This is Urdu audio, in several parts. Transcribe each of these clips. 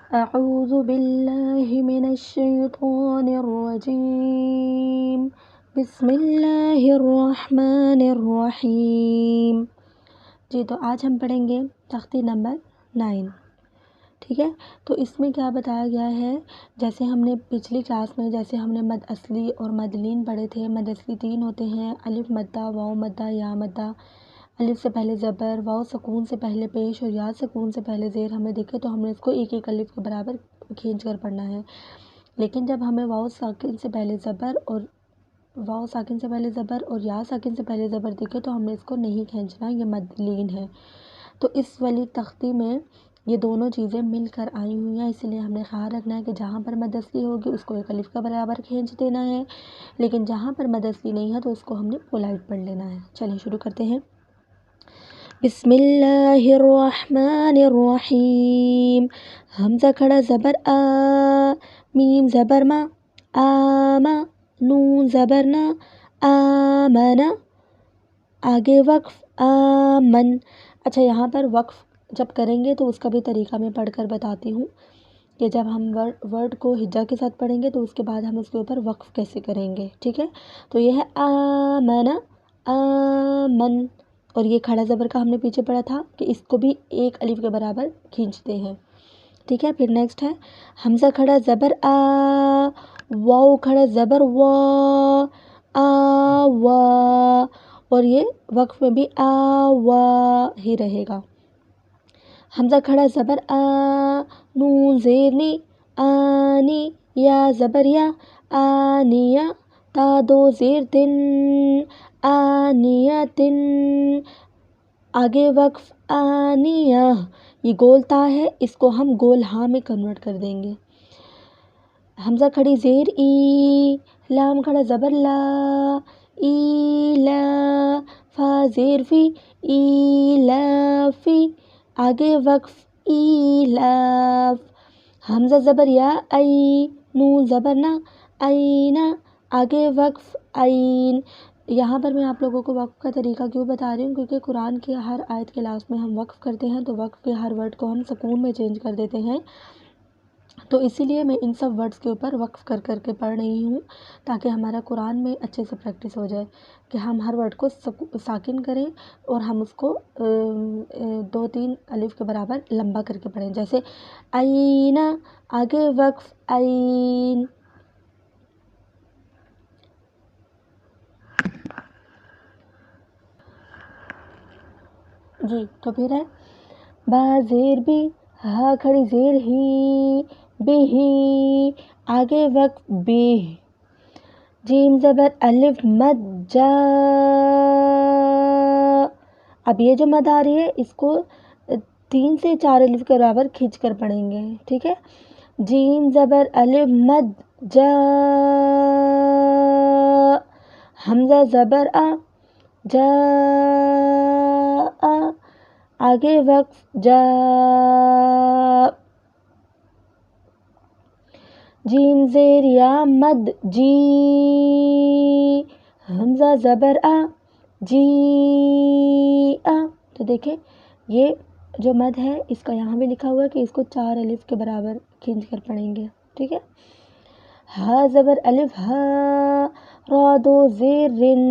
اعوذ باللہ من الشیطان الرجیم بسم اللہ الرحمن الرحیم۔ جی تو آج ہم پڑھیں گے تختی نمبر 9، ٹھیک ہے۔ تو اس میں کیا بتایا گیا ہے، جیسے ہم نے پچھلی کلاس میں جیسے ہم نے مد اصلی اور مد لین پڑھے تھے۔ مد اصلی 3 ہوتے ہیں، الف مدہ، واؤ مدہ، یا مدہ۔ الف سے پہلے زبر، واؤ سکون سے پہلے پیش اور یا سکون سے پہلے زیر ہمیں دکھے تو ہم نے اس کو ایک ایک الف کے برابر کھینچ کر پڑھنا ہے۔ لیکن جب ہمیں واؤ ساکن سے پہلے زبر اور یا ساکن سے پہلے زبر دکھے تو ہم نے اس کو نہیں کھینچنا، یہ مد لین ہے۔ تو اس والی تختی میں یہ دونوں چیزیں مل کر آئی ہوئی ہیں، اسی لیے ہم نے خیال رکھنا ہے کہ جہاں پر مد اصلی ہوگی اس کو ایک الف کا برابر کھینچ دینا ہے، لیکن جہاں پر مد اصلی نہیں ہے تو اس کو ہم نے پولائٹ پڑھ لینا ہے۔ چلیں شروع کرتے ہیں۔ بسم اللہ الرحمن الرحیم۔ حمزہ کھڑا زبر آ، میم زبر ما، آما، نون زبر نا، آمنا، آگے وقف آمن۔ اچھا یہاں پر وقف جب کریں گے تو اس کا بھی طریقہ میں پڑھ کر بتاتی ہوں کہ جب ہم ورڈ کو ہجا کے ساتھ پڑھیں گے تو اس کے بعد ہم اس کے اوپر وقف کیسے کریں گے، ٹھیک ہے۔ تو یہ ہے آمنا، آمن، اور یہ کھڑا زبر کا ہم نے پیچھے پڑھا تھا کہ اس کو بھی ایک الف کے برابر کھینچتے ہیں، ٹھیک ہے۔ پھر نیکسٹ ہے حمزہ کھڑا زبر آ، واؤ کھڑا زبر وا، آ وا، اور یہ وقف میں بھی آ وا ہی رہے گا۔ حمزہ کھڑا زبر آ، نون زیر نی، آنی، یا زبر یا، آنیا، تا دو زیر تن، آنیتن، آگے وقف آنیہ، یہ گول تا ہے، اس کو ہم گول ہاں میں کنورٹ کر دیں گے۔ حمزہ کھڑی زیر ای، لام کھڑا زبر لا، ای لا، فا زیر فی، ای لا فی، آگے وقف ایلاف۔ حمزہ زبر یا ای، نون زبر نا، اینا، آگے وقف عین۔ یہاں پر میں آپ لوگوں کو وقف کا طریقہ کیوں بتا رہی ہوں، کیونکہ قرآن کی ہر آیت کے لاسٹ میں ہم وقف کرتے ہیں تو وقف کے ہر ورڈ کو ہم سکون میں چینج کر دیتے ہیں، تو اسی لیے میں ان سب ورڈز کے اوپر وقف کر کر کے پڑھ رہی ہوں تاکہ ہمارا قرآن میں اچھے سے پریکٹس ہو جائے کہ ہم ہر ورڈ کو ساکن کریں اور ہم اس کو 2-3 الف کے برابر لمبا کر کے پڑھیں، جیسے اینا، آگے وقف عین۔ جی تو پھر ہے با زیر بی، ہا کھڑی زیر ہی، بہی، آگے وقف بی۔ جیم زبر الف مد جا، اب یہ جو مد آ رہی ہے اس کو 3 سے 4 الف کے برابر کھینچ کر پڑھیں گے، ٹھیک ہے۔ جیم زبر الف مد جا، حمزہ زبر آ، جا، آگے وقف جا۔ جیم زیر یا مد جی، حمزہ زبر آ، جی آ۔ تو دیکھیں یہ جو مد ہے اس کا یہاں بھی لکھا ہوا ہے کہ اس کو 4 الف کے برابر کھینچ کر پڑھیں گے، ٹھیک ہے۔ ہا زبر الف ہا، را دو زیر رن،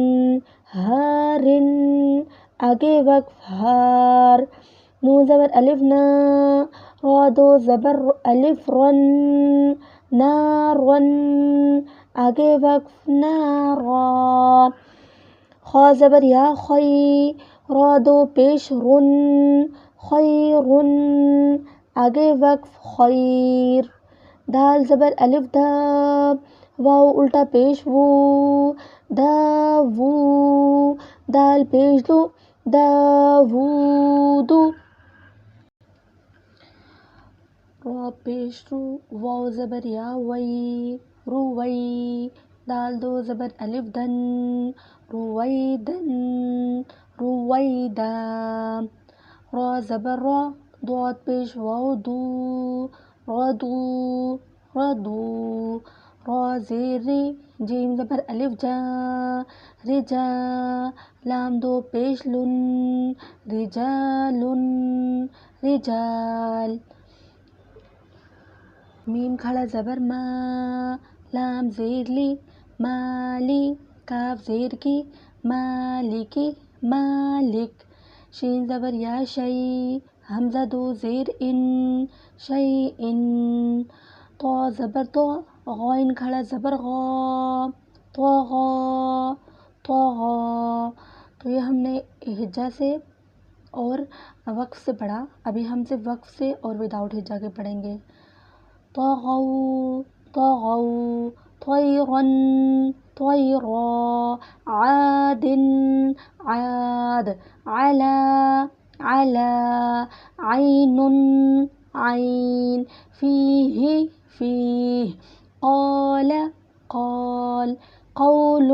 ہارن، آگے وقف ہار۔ نون زبر الف نا، را دو زبر الف رن، نارن، آگے وقف نارا۔ خا زبر یا خی، را دو پیش رن، خیرن، آگے وقف خیر۔ دال زبر الف دا، واو الٹا پیش وو، دا وو، دال پیش دو، داوودو، را پیش رو، واو زبر یا وی، روی، دال دو زبر الف دن، رویدن، رویدا۔ را زبر را، ضاد پیش واو دو، غدو، غدو، را زیر ری، جیم زبر الف جا، رجا، لام دو پیش لن، رجالن، رجال۔ میم کھڑا زبر ما، لام زیر لی، مالی، کاف زیر کی، مالکی، مالک، شین زبر یا، شی، حمزہ دو زیر ان، شی ان، تو زبر تو، غائن کھڑا زبر غا، تو غا، تو غا. تو یہ ہم نے ہجا سے اور وقف سے پڑھا. ابھی ہم صرف وقف سے اور وداؤٹ ہجا کے پڑھیں گے. طغوا، طغوا، طيرا، طيرا، عاد، عاد، على، على، عين، عين، فيه، فيه، قال، قال، قول،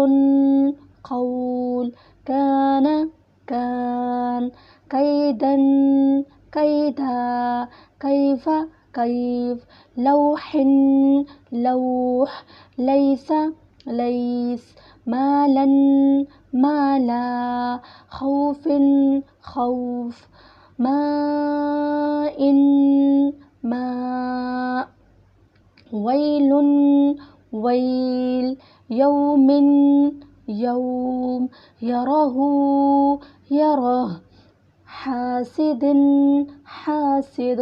قول، كان، كان، كيدا، كيدا، كيف، كيف، لوح، لوح، ليس، ليس، مالا، مالا، خوف، خوف، ماء، ماء، ويل، ويل، يوم، يوم، يره، يره، حاسد، حاسد،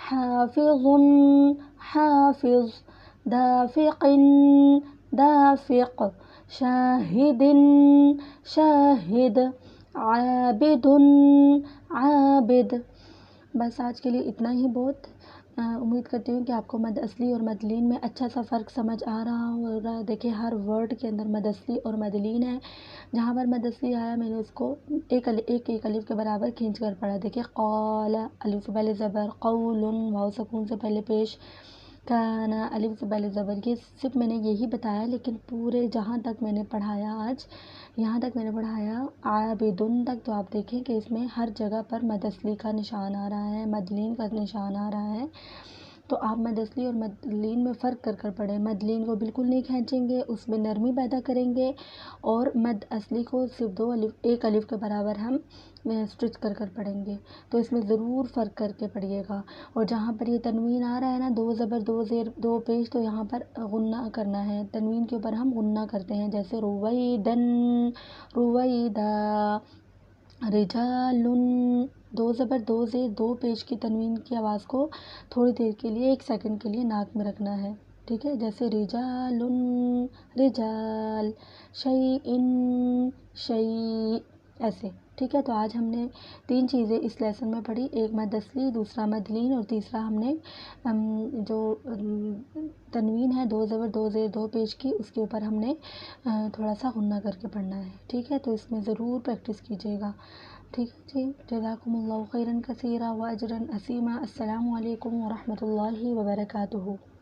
حافظ، حافظ، دافق، دافق، شاهد، شاهد، عابد، عابد. بس آج کے لیے اتنا ہی بہت. امید کرتی ہوں کہ آپ کو مد اصلی اور مد لین میں اچھا سا فرق سمجھ آ رہا ہوگا. دیکھیں ہر ورڈ کے اندر مد اصلی اور مد لین ہے. جہاں پر مد اصلی آیا میں نے اس کو ایک الف کے برابر کھینچ کر پڑھا. دیکھیں قال، الف سے پہلے زبر، قول، واو سکون سے پہلے پیش، کانا، الف سے پہلے زبر. یہ صرف میں نے یہی بتایا، لیکن پورے جہاں تک میں نے پڑھایا آج، یہاں تک میں نے پڑھایا عابدن تک، تو آپ دیکھیں کہ اس میں ہر جگہ پر مد اصلی کا نشان آ رہا ہے، مد لین کا نشان آ رہا ہے. تو آپ مد اصلی اور مد لین میں فرق کر کر پڑھیں. مد لین کو بالکل نہیں کھینچیں گے، اس میں نرمی پیدا کریں گے، اور مد اصلی کو صرف ایک الف کے برابر ہم اسٹرچ کر کر پڑھیں گے. تو اس میں ضرور فرق کر کے پڑھیے گا. اور جہاں پر یہ تنوین آ رہا ہے نا، دو زبر دو زیر دو پیش، تو یہاں پر غنہ کرنا ہے. تنوین کے اوپر ہم غنہ کرتے ہیں، جیسے رویدن، رویدا، رجال، دو زبر دو زیر دو پیش کی تنوین کی آواز کو تھوڑی دیر کے لیے، 1 سیکنڈ کے لیے ناک میں رکھنا ہے. ٹھیک ہے، جیسے رجال، رجال، شیئن، شیء، ایسے. ٹھیک ہے. تو آج ہم نے 3 چیزیں اس لیسن میں پڑھی. ایک مد اصلی، دوسرا مد لین، اور تیسرا ہم نے جو تنوین ہے 2 زبر 2 زیر 2 پیش کی، اس کے اوپر ہم نے تھوڑا سا غنہ کر کے پڑھنا ہے. ٹھیک ہے. تو اس میں ضرور پریکٹس کیجیے گا. ٹھیک ہے جی. جزاکم اللہ خیرا کثیرا و اجرا عظیما. السلام علیکم ورحمۃ اللہ وبرکاتہ.